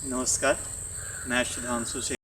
नमस्कार, मैं सुधांशु से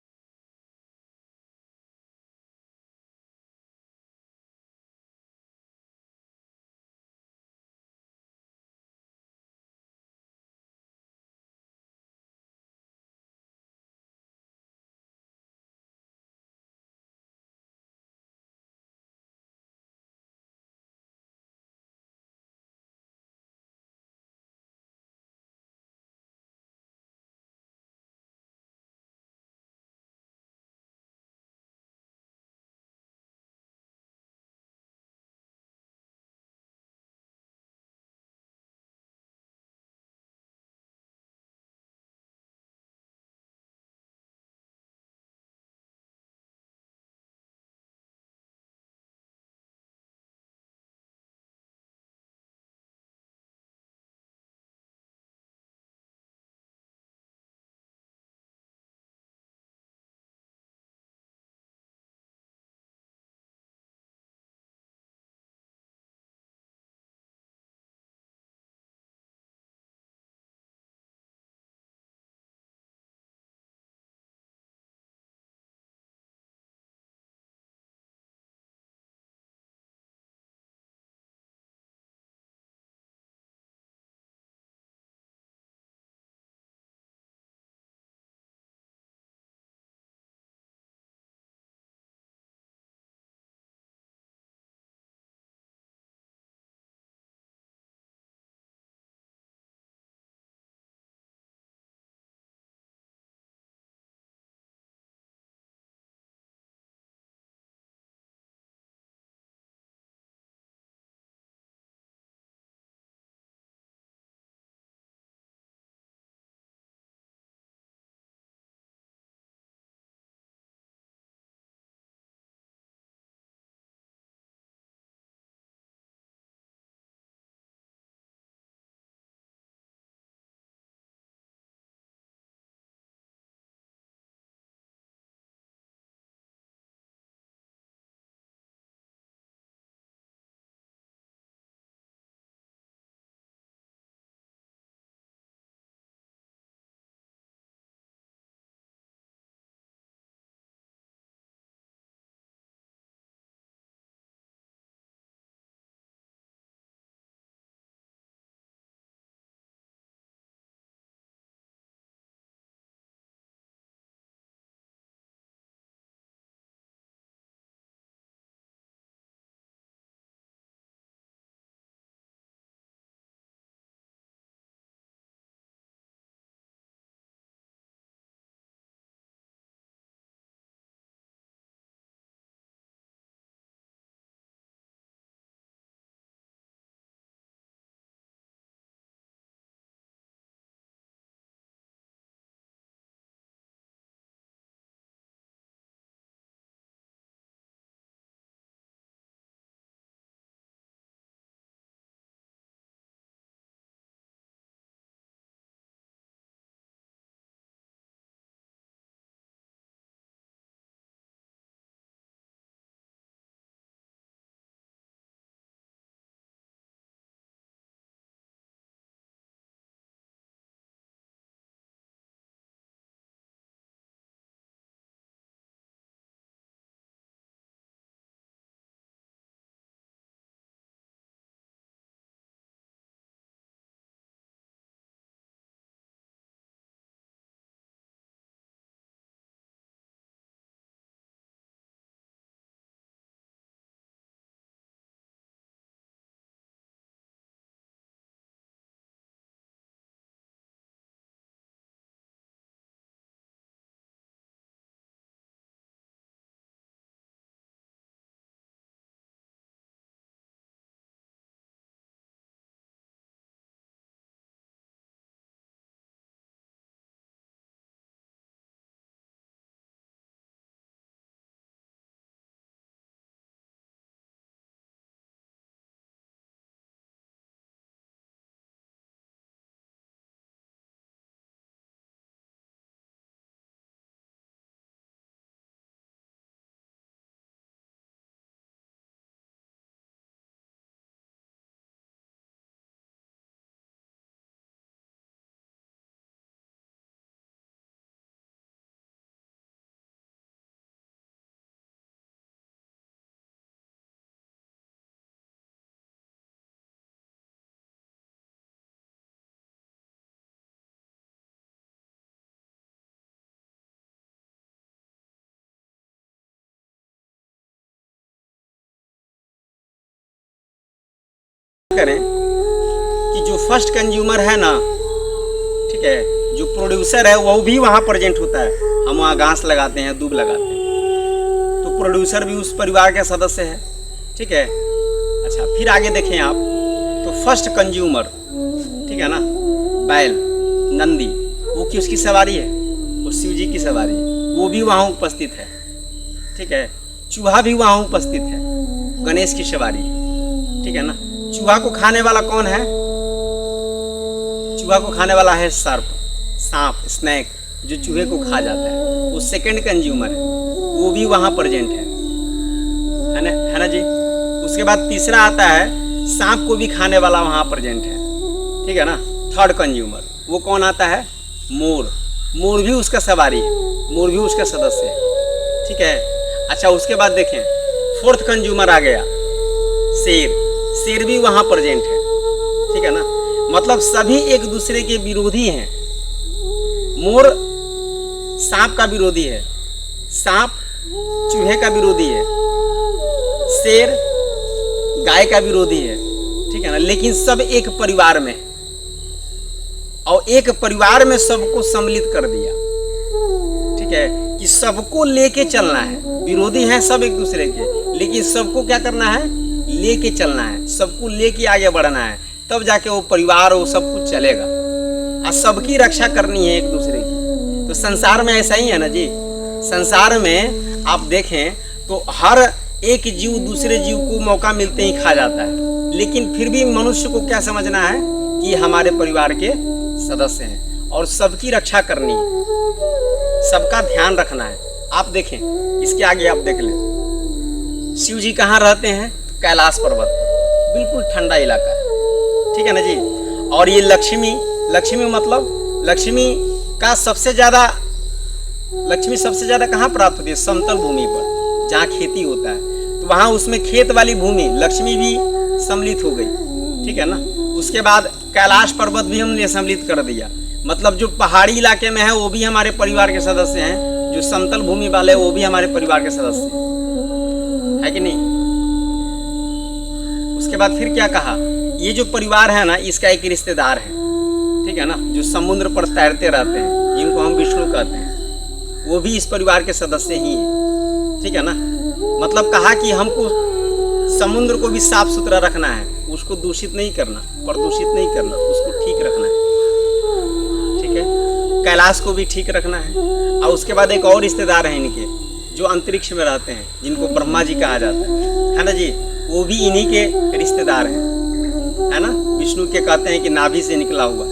करें कि जो फर्स्ट कंज्यूमर है ना, ठीक है, जो प्रोड्यूसर है वो भी वहाँ प्रेजेंट होता है। हम वहाँ घास लगाते हैं, दूब लगाते हैं, तो प्रोड्यूसर भी उस परिवार का सदस्य है, ठीक है। अच्छा, फिर आगे देखें आप, तो फर्स्ट कंज्यूमर, ठीक है ना, बैल, नंदी, वो किसकी सवारी है? वो शिव जी की सवारी है, वो भी वहाँ उपस्थित है, ठीक है। चूहा भी वहाँ उपस्थित है, गणेश की सवारी, ठीक है ना। चूहा को खाने वाला कौन है? चूहा को खाने वाला है सर्प, सांप, स्नेक, जो चूहे को खा जाता है, वो सेकंड कंज्यूमर है, वो भी वहाँ प्रेजेंट है ना जी। उसके बाद तीसरा आता है, सांप को भी खाने वाला वहाँ प्रेजेंट है, ठीक है ना। थर्ड कंज्यूमर वो कौन आता है? मोर, मोर भी उसका सवारी है, मोर भी उसका सदस्य है, ठीक है। अच्छा, उसके बाद देखें, फोर्थ कंज्यूमर आ गया शेर, शेर भी वहाँ प्रेजेंट है, ठीक है ना। मतलब सभी एक दूसरे के विरोधी हैं। मोर सांप का विरोधी है, सांप चूहे का विरोधी है, शेर गाय का विरोधी है, ठीक है ना। लेकिन सब एक परिवार में, और एक परिवार में सबको सम्मिलित कर दिया, ठीक है, कि सबको लेके चलना है। विरोधी हैं सब एक दूसरे के, लेकिन सबको क्या करना है? लेके चलना है, सबको लेके आगे बढ़ना है, तब जाके वो परिवार, वो सब कुछ चलेगा। और सबकी रक्षा करनी है एक दूसरे की। तो संसार में ऐसा ही है ना जी। संसार में आप देखें तो हर एक जीव दूसरे जीव को मौका मिलते ही खा जाता है, लेकिन फिर भी मनुष्य को क्या समझना है कि हमारे परिवार के सदस्य हैं और सबकी रक्षा करनी है, सबका ध्यान रखना है। आप देखें, इसके आगे आप देख लें, शिव जी कहाँ रहते हैं? कैलाश पर्वत पर, बिल्कुल ठंडा इलाका है, ठीक है ना जी। और ये लक्ष्मी, लक्ष्मी मतलब लक्ष्मी का सबसे ज्यादा, लक्ष्मी सबसे ज्यादा कहाँ प्राप्त होती है? समतल भूमि पर, जहाँ खेती होता है, तो वहाँ उसमें खेत वाली भूमि लक्ष्मी भी सम्मिलित हो गई, ठीक है ना। उसके बाद कैलाश पर्वत भी हमने सम्मिलित कर दिया, मतलब जो पहाड़ी इलाके में है वो भी हमारे परिवार के सदस्य हैं, जो समतल भूमि वाले वो भी हमारे परिवार के सदस्य हैं, है कि नहीं। उसके बाद फिर क्या कहा? ये जो परिवार है ना, इसका एक रिश्तेदार है, ठीक है ना, जो समुद्र पर तैरते रहते हैं, जिनको हम विष्णु कहते हैं, वो भी इस परिवार के सदस्य ही हैं, ठीक है ना। मतलब कहा कि हमको समुद्र को भी साफ सुथरा रखना है, उसको दूषित नहीं करना, प्रदूषित नहीं करना, उसको ठीक रखना है, ठीक है। कैलाश को भी ठीक रखना है। और उसके बाद एक और रिश्तेदार है इनके, जो अंतरिक्ष में रहते हैं, जिनको ब्रह्मा जी कहा जाता है ना जी, वो भी इन्हीं के रिश्तेदार हैं, है ना। विष्णु के कहते हैं कि नाभि से निकला हुआ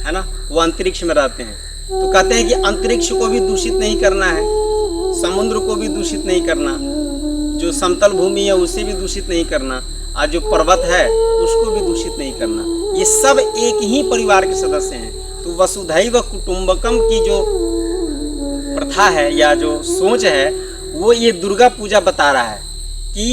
है ना, वो अंतरिक्ष में रहते हैं। तो कहते हैं कि अंतरिक्ष को भी दूषित नहीं करना है, समुद्र को भी दूषित नहीं करना, जो समतल भूमि है उसे भी दूषित नहीं करना, और जो पर्वत है उसको भी दूषित नहीं करना। ये सब एक ही परिवार के सदस्य हैं। तो वसुधैव कुटुंबकम की जो प्रथा है या जो सोच है, वो ये दुर्गा पूजा बता रहा है कि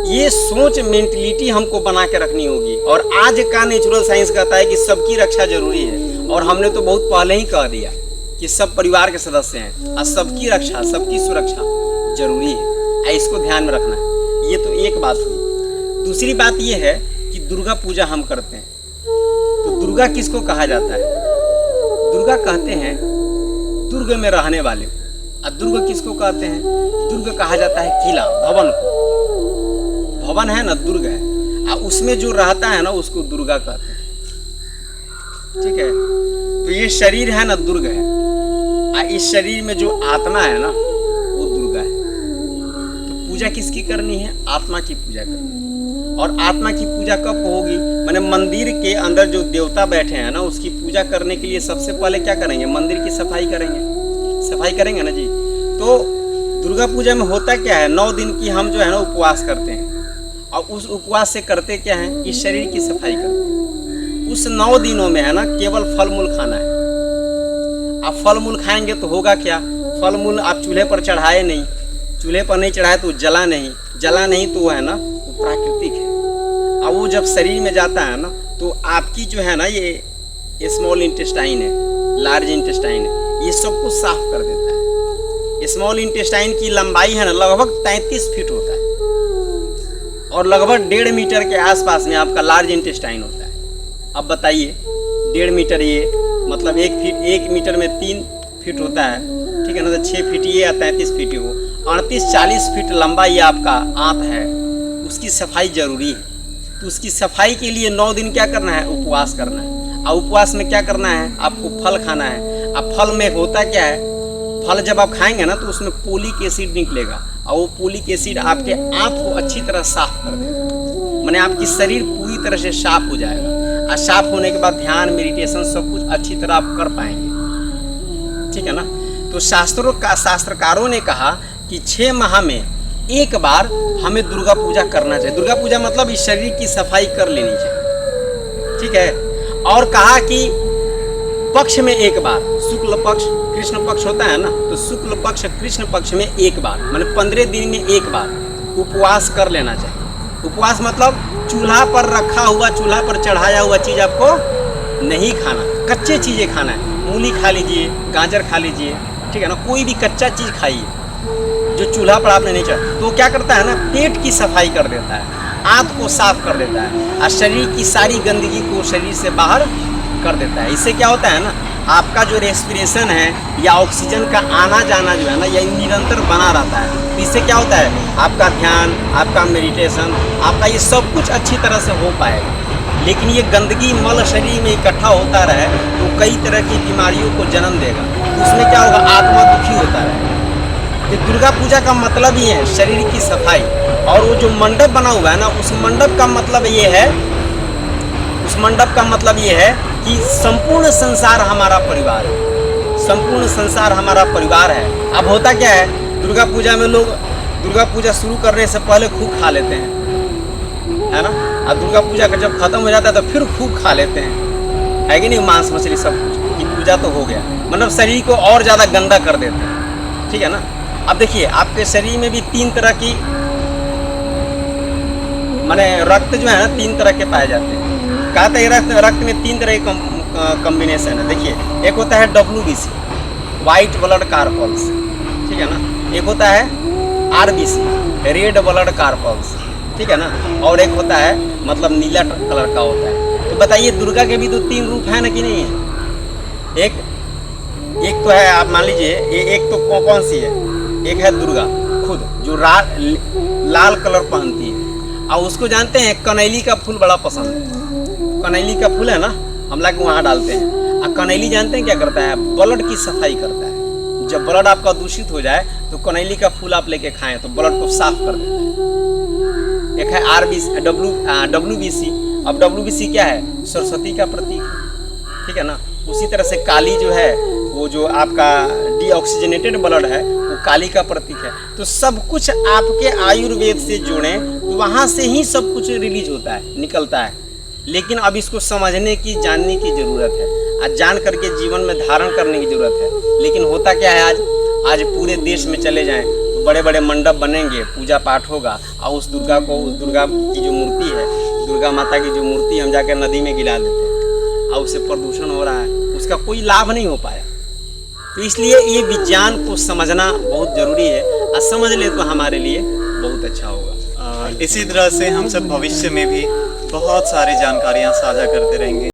ये सोच, मेंटलिटी हमको बना के रखनी होगी। और आज का नेचुरल साइंस कहता है कि सबकी रक्षा जरूरी है, और हमने तो बहुत पहले ही कह दिया कि सब परिवार के सदस्य हैं और सबकी रक्षा, सबकी सुरक्षा जरूरी है। इसको ध्यान में रखना है। ये तो एक बात हुई। दूसरी बात ये है कि दुर्गा पूजा हम करते हैं, तो दुर्गा किसको कहा जाता है? दुर्गा कहते हैं दुर्ग में रहने वाले को। और दुर्ग किसको कहते हैं? दुर्ग कहा जाता है किला, भवन को। भवन है ना, दुर्ग है, और उसमें जो रहता है ना उसको दुर्गा कहते हैं, ठीक है। तो ये शरीर है ना, दुर्ग है, और इस शरीर में जो आत्मा है ना वो दुर्गा है। तो पूजा किसकी करनी है? आत्मा की पूजा करनी है। और आत्मा की पूजा कब होगी? माने मंदिर के अंदर जो देवता बैठे हैं ना, उसकी पूजा करने के लिए सबसे पहले क्या करेंगे? मंदिर की सफाई करेंगे, सफाई करेंगे ना जी। तो दुर्गा पूजा में होता क्या है? 9 दिन की हम जो है ना उपवास करते हैं, और उस उपवास से करते क्या है? इस शरीर की सफाई करते हैं। उस 9 दिनों में है ना केवल फल मूल खाना है। आप फल मूल खाएंगे तो होगा क्या? फल मूल आप चूल्हे पर चढ़ाए नहीं, चूल्हे पर नहीं चढ़ाए तो जला नहीं, जला नहीं तो है ना वो प्राकृतिक है। और वो जब शरीर में जाता है ना तो आपकी जो है ना ये स्मॉल इंटेस्टाइन है, लार्ज इंटेस्टाइन है, ये सब कुछ साफ कर देता है। स्मॉल इंटेस्टाइन की लंबाई है ना लगभग 33 फीट होता है, और लगभग 1.5 मीटर के आसपास में आपका लार्ज इंटेस्टाइन होता है। अब बताइए 1.5 मीटर ये मतलब 1 मीटर में 3 फीट होता है, ठीक है ना, तो 6 फीट ये या 33 फीट वो 38-40 फीट लंबा ये आपका आंत है। उसकी सफाई जरूरी है। तो उसकी सफाई के लिए 9 दिन क्या करना है, उपवास करना है। और उपवास में क्या करना है, आपको फल खाना है। अब फल में होता क्या है, फल जब आप खाएंगे ना तो उसमें पोलिक एसिड निकलेगा और वो पोलिक एसिड आपके आंत को अच्छी तरह साफ कर देगा। माने आपकी शरीर पूरी तरह से साफ हो जाएगा और साफ होने के बाद ध्यान, मेडिटेशन सब कुछ अच्छी तरह आप कर पाएंगे, ठीक है ना। तो शास्त्रकारों ने कहा कि 6 माह में एक बार हमें दुर्गा पूजा करना चाहिए। दुर्गा पूजा मतलब इस शरीर की सफाई कर लेनी चाहिए, ठीक है। और कहा कि पक्ष में एक बार, शुक्ल पक्ष कृष्ण पक्ष होता है ना, तो शुक्ल पक्ष कृष्ण पक्ष में एक बार माने 15 दिन में एक बार उपवास कर लेना चाहिए। उपवास मतलब चूल्हा पर रखा हुआ, चूल्हा पर चढ़ाया हुआ चीज़ आपको नहीं खाना, कच्चे चीज़ें खाना है। मूली खा लीजिए, गाजर खा लीजिए, ठीक है ना, कोई भी कच्चा चीज़ खाइए जो चूल्हा पर आपने नहीं चढ़ा। तो क्या करता है ना, पेट की सफाई कर देता है, आंत को साफ कर देता है और शरीर की सारी गंदगी को शरीर से बाहर कर देता है। इससे क्या होता है ना, आपका जो रेस्पिरेशन है या ऑक्सीजन का आना जाना जो है ना, यह निरंतर बना रहता है। तो इससे क्या होता है, आपका ध्यान, आपका मेडिटेशन, आपका ये सब कुछ अच्छी तरह से हो पाएगा। लेकिन ये गंदगी मल शरीर में इकट्ठा होता रहे तो कई तरह की बीमारियों को जन्म देगा। तो उसमें क्या होगा, आत्मा दुखी होता रहेगा। कि दुर्गा पूजा का मतलब ही है शरीर की सफाई। और वो जो मंडप बना हुआ है ना, उस मंडप का मतलब ये है, उस मंडप का मतलब ये है कि संपूर्ण संसार हमारा परिवार है, संपूर्ण संसार हमारा परिवार है। अब होता क्या है, दुर्गा पूजा में लोग दुर्गा पूजा शुरू करने से पहले खूब खा लेते हैं, है ना। अब दुर्गा पूजा का जब खत्म हो जाता है तो फिर खूब खा लेते हैं, है कि नहीं, मांस मछली सब कुछ, कि पूजा तो हो गया, मतलब शरीर को और ज़्यादा गंदा कर देते हैं, ठीक है ना। अब देखिए आपके शरीर में भी 3 तरह की माने रक्त जो है ना 3 तरह के पाए जाते हैं। कहते हैं रक्त में 3 तरह के कॉम्बिनेशन है। देखिए एक होता है WBC, वाइट ब्लड कार्पल्स, ठीक है ना। एक होता है RBC, रेड ब्लड कार्पल्स, ठीक है ना। और एक होता है मतलब नीला कलर का होता है। तो बताइए दुर्गा के भी तो 3 रूप है ना कि नहीं है। एक तो है, आप मान लीजिए एक तो कौन सी है, एक है दुर्गा खुद जो लाल कलर पहनती है। और उसको जानते हैं कनैली का फूल बड़ा पसंद है। कनैली का फूल है ना, हम लोग वहाँ डालते हैं। और कनैली जानते हैं क्या करता है, ब्लड की सफाई करता है। जब ब्लड आपका दूषित हो जाए तो कनैली का फूल आप लेके खाएं तो ब्लड को साफ कर देता है। एक है WBC। अब WBC क्या है, सरस्वती का प्रतीक है, ठीक है ना। उसी तरह से काली जो है, वो जो आपका डीऑक्सीजनेटेड ब्लड है, वो काली का प्रतीक है। तो सब कुछ आपके आयुर्वेद से जुड़े तो वहाँ से ही सब कुछ रिलीज होता है, निकलता है। लेकिन अब इसको समझने की, जानने की ज़रूरत है और जान करके जीवन में धारण करने की ज़रूरत है। लेकिन होता क्या है, आज पूरे देश में चले जाएं तो बड़े बड़े मंडप बनेंगे, पूजा पाठ होगा और उस दुर्गा की जो मूर्ति है, दुर्गा माता की जो मूर्ति हम जाकर नदी में गिरा देते हैं और उससे प्रदूषण हो रहा है, उसका कोई लाभ नहीं हो पाया। तो इसलिए ये विज्ञान को समझना बहुत ज़रूरी है और समझ ले तो हमारे लिए बहुत अच्छा होगा। इसी तरह से हम सब भविष्य में भी बहुत सारी जानकारियाँ साझा करते रहेंगे।